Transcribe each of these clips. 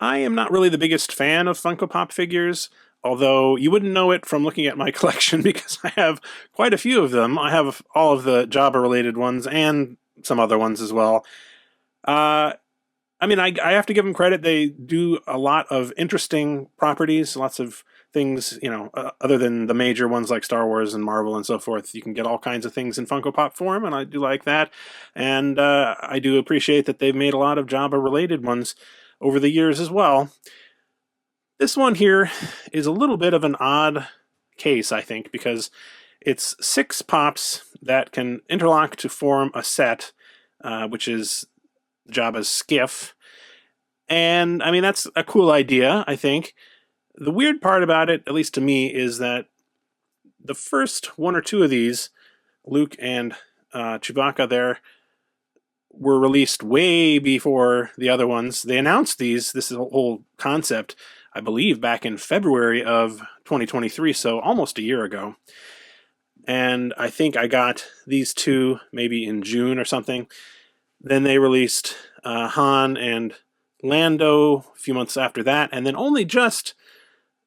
I am not really the biggest fan of Funko Pop figures, although you wouldn't know it from looking at my collection because I have quite a few of them. I have all of the Jabba-related ones and some other ones as well. I have to give them credit. They do a lot of interesting properties, lots of things, other than the major ones like Star Wars and Marvel and so forth. You can get all kinds of things in Funko Pop form, and I do like that. And I do appreciate that they've made a lot of Jabba-related ones over the years as well. This one here is a little bit of an odd case, I think, because it's 6 pops that can interlock to form a set, which is Jabba's Skiff. And, that's a cool idea, I think. The weird part about it, at least to me, is that the first 1 or 2 of these, Luke and Chewbacca there, were released way before the other ones. They announced this whole concept, I believe, back in February of 2023, so almost a year ago. And I think I got these 2 maybe in June or something. Then they released Han and Lando a few months after that, and then only just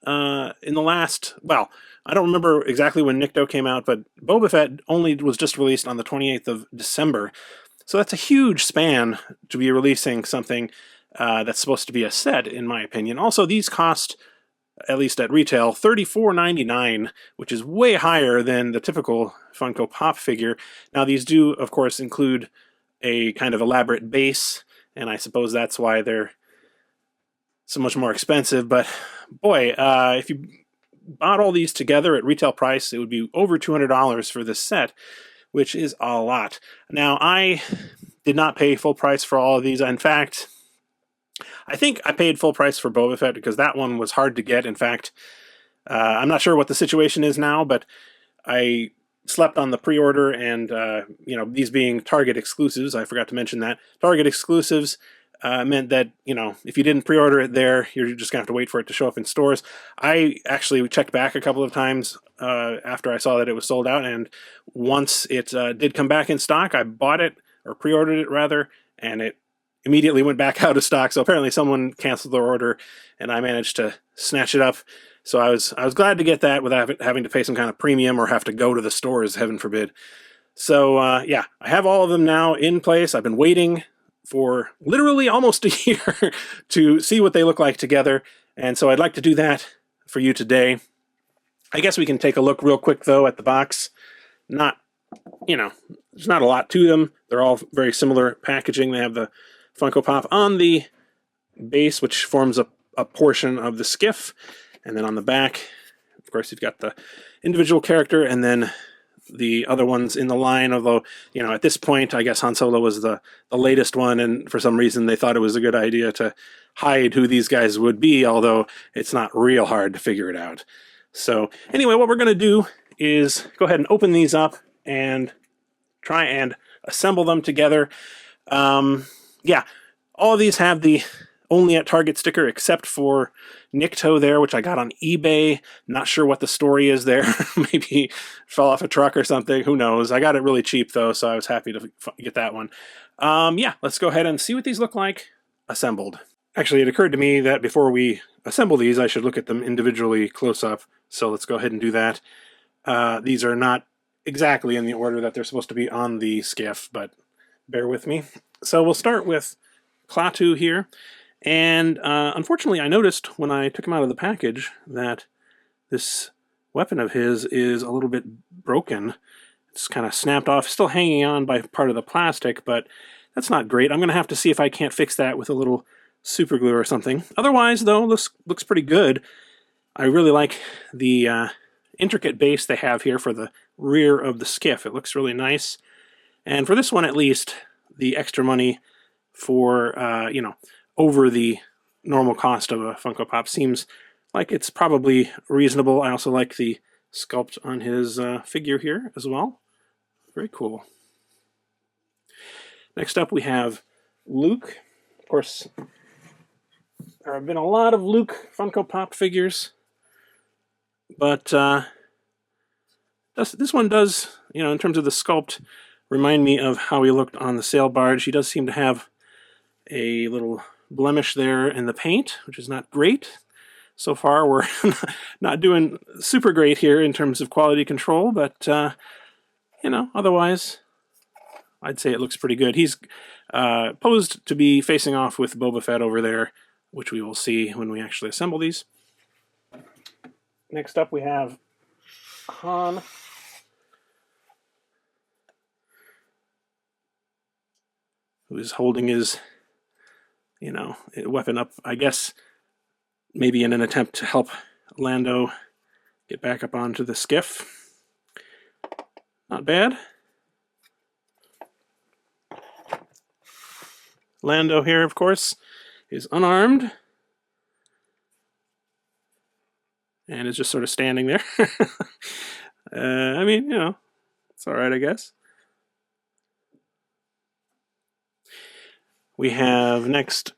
in the last, I don't remember exactly when Nikto came out, but Boba Fett only was just released on the 28th of December. So that's a huge span to be releasing something that's supposed to be a set, in my opinion. Also, these cost, at least at retail, $34.99, which is way higher than the typical Funko Pop figure. Now, these do, of course, include a kind of elaborate base, and I suppose that's why they're so much more expensive. But boy, if you bought all these together at retail price, it would be over $200 for this set, which is a lot. Now, I did not pay full price for all of these. In fact, I think I paid full price for Boba Fett because that one was hard to get. In fact, I'm not sure what the situation is now, but I slept on the pre-order, and these being Target exclusives, I forgot to mention that. Target exclusives meant that, if you didn't pre-order it there, you're just going to have to wait for it to show up in stores. I actually checked back a couple of times after I saw that it was sold out, and once it did come back in stock, I bought it, or pre-ordered it rather, and it immediately went back out of stock. So apparently someone canceled their order, and I managed to snatch it up. So I was glad to get that without having to pay some kind of premium or have to go to the stores, heaven forbid. So I have all of them now in place. I've been waiting for literally almost a year to see what they look like together, and so I'd like to do that for you today. I guess we can take a look real quick, though, at the box. There's not a lot to them. They're all very similar packaging. They have the Funko Pop on the base, which forms a portion of the skiff. And then on the back, of course, you've got the individual character and then the other ones in the line, although, at this point, I guess Han Solo was the latest one, and for some reason they thought it was a good idea to hide who these guys would be, although it's not real hard to figure it out. So anyway, what we're going to do is go ahead and open these up and try and assemble them together. All of these have the only at Target sticker except for Nikto there, which I got on eBay. Not sure what the story is there. Maybe fell off a truck or something. Who knows? I got it really cheap though, so I was happy to get that one. Let's go ahead and see what these look like assembled. Actually, it occurred to me that before we assemble these, I should look at them individually close up. So let's go ahead and do that. These are not exactly in the order that they're supposed to be on the skiff, but bear with me. So we'll start with Klaatu here. And unfortunately, I noticed when I took him out of the package that this weapon of his is a little bit broken. It's kind of snapped off, still hanging on by part of the plastic, but that's not great. I'm going to have to see if I can't fix that with a little super glue or something. Otherwise, though, looks pretty good. I really like the intricate base they have here for the rear of the skiff. It looks really nice. And for this one, at least, the extra money for, over the normal cost of a Funko Pop seems like it's probably reasonable. I also like the sculpt on his figure here as well. Very cool. Next up we have Luke. Of course, there have been a lot of Luke Funko Pop figures, but this one does, in terms of the sculpt, remind me of how he looked on the sail barge. He does seem to have a little blemish there in the paint, which is not great. So far, we're not doing super great here in terms of quality control, but, you know, otherwise, I'd say it looks pretty good. He's posed to be facing off with Boba Fett over there, which we will see when we actually assemble these. Next up, we have Han. Who is holding his, you know, weapon up, I guess, maybe in an attempt to help Lando get back up onto the skiff. Not bad. Lando here, of course, is unarmed. And is just sort of standing there. I mean, you know, it's alright, I guess. We have next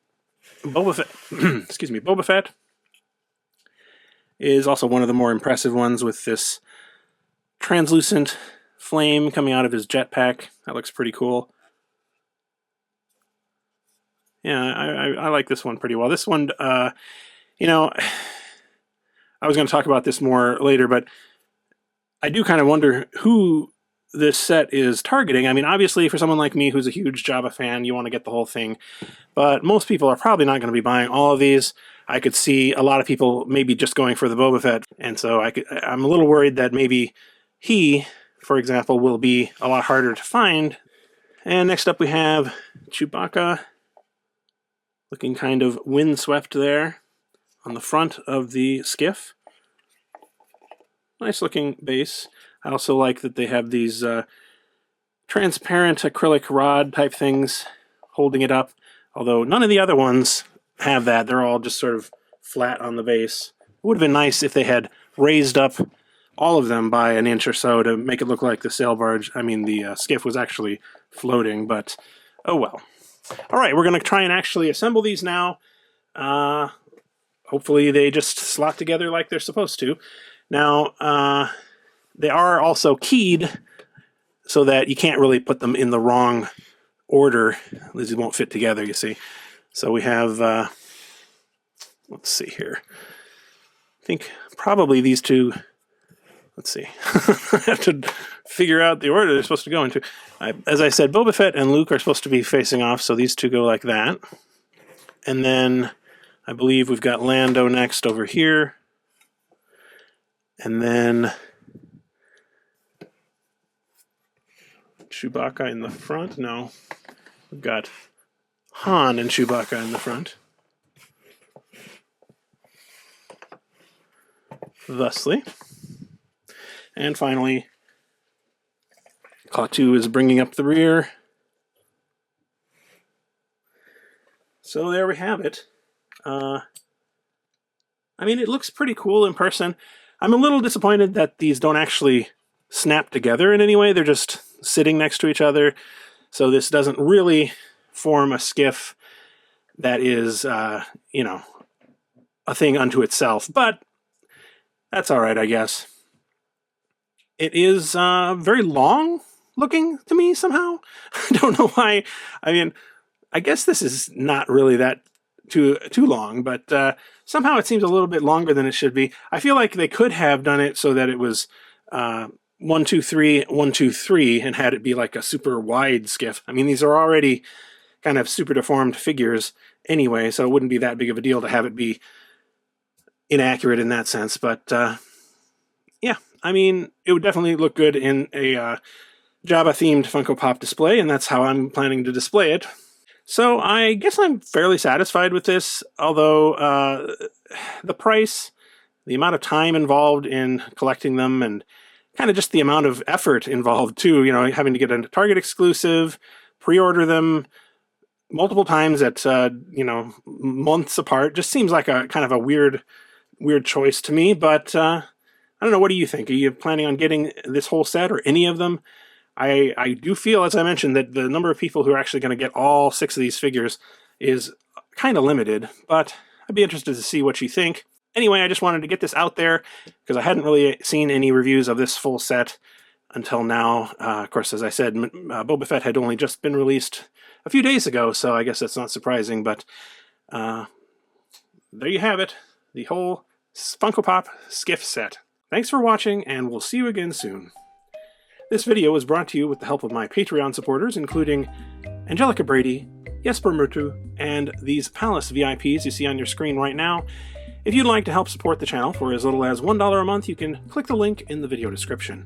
Boba Fett. Excuse me, Boba Fett is also one of the more impressive ones with this translucent flame coming out of his jetpack. That looks pretty cool. Yeah, I like this one pretty well. This one, you know, I was going to talk about this more later, but I do kind of wonder who this set is targeting. I mean, obviously, for someone like me who's a huge Jabba fan, you want to get the whole thing. But most people are probably not going to be buying all of these. I could see a lot of people maybe just going for the Boba Fett. And so I'm a little worried that maybe he, for example, will be a lot harder to find. And next up we have Chewbacca, looking kind of windswept there on the front of the skiff. Nice looking base. I also like that they have these transparent acrylic rod type things holding it up, although none of the other ones have that. They're all just sort of flat on the base. It would have been nice if they had raised up all of them by an inch or so to make it look like the sail barge, the skiff was actually floating, but oh well. All right, we're going to try and actually assemble these now. Hopefully they just slot together like they're supposed to. Now, they are also keyed so that you can't really put them in the wrong order. These won't fit together, you see. So we have, let's see here. I think probably these two, let's see. I have to figure out the order they're supposed to go into. As I said, Boba Fett and Luke are supposed to be facing off, so these two go like that. And then I believe we've got Lando next over here. And then Chewbacca in the front. No, we've got Han and Chewbacca in the front. Thusly. And finally, Klaatu is bringing up the rear. So there we have it. I mean, it looks pretty cool in person. I'm a little disappointed that these don't actually snap together in any way. They're just sitting next to each other. So this doesn't really form a skiff that is, you know, a thing unto itself. But that's all right, I guess. It is very long looking to me somehow. I don't know why. I mean, I guess this is not really that too long, but somehow it seems a little bit longer than it should be. I feel like they could have done it so that it was 1, 2, 3, 1, 2, 3, and had it be like a super wide skiff. I mean, these are already kind of super deformed figures anyway, so it wouldn't be that big of a deal to have it be inaccurate in that sense. But yeah, I mean, it would definitely look good in a Jabba-themed Funko Pop display, and that's how I'm planning to display it. So I guess I'm fairly satisfied with this, although the price, the amount of time involved in collecting them, and kind of just the amount of effort involved too, you know, having to get a Target exclusive, pre-order them multiple times at, you know, months apart, just seems like a kind of a weird choice to me. But I don't know, what do you think? Are you planning on getting this whole set or any of them? I do feel, as I mentioned, that the number of people who are actually going to get all 6 of these figures is kind of limited, but I'd be interested to see what you think. Anyway, I just wanted to get this out there because I hadn't really seen any reviews of this full set until now. Of course, as I said, Boba Fett had only just been released a few days ago, so I guess that's not surprising, but There you have it, the whole Funko Pop Skiff set. Thanks for watching, and we'll see you again soon. This video was brought to you with the help of my Patreon supporters, including Angelica Brady, Jesper Murtu, and these Palace VIPs you see on your screen right now. If you'd like to help support the channel for as little as $1 a month, you can click the link in the video description.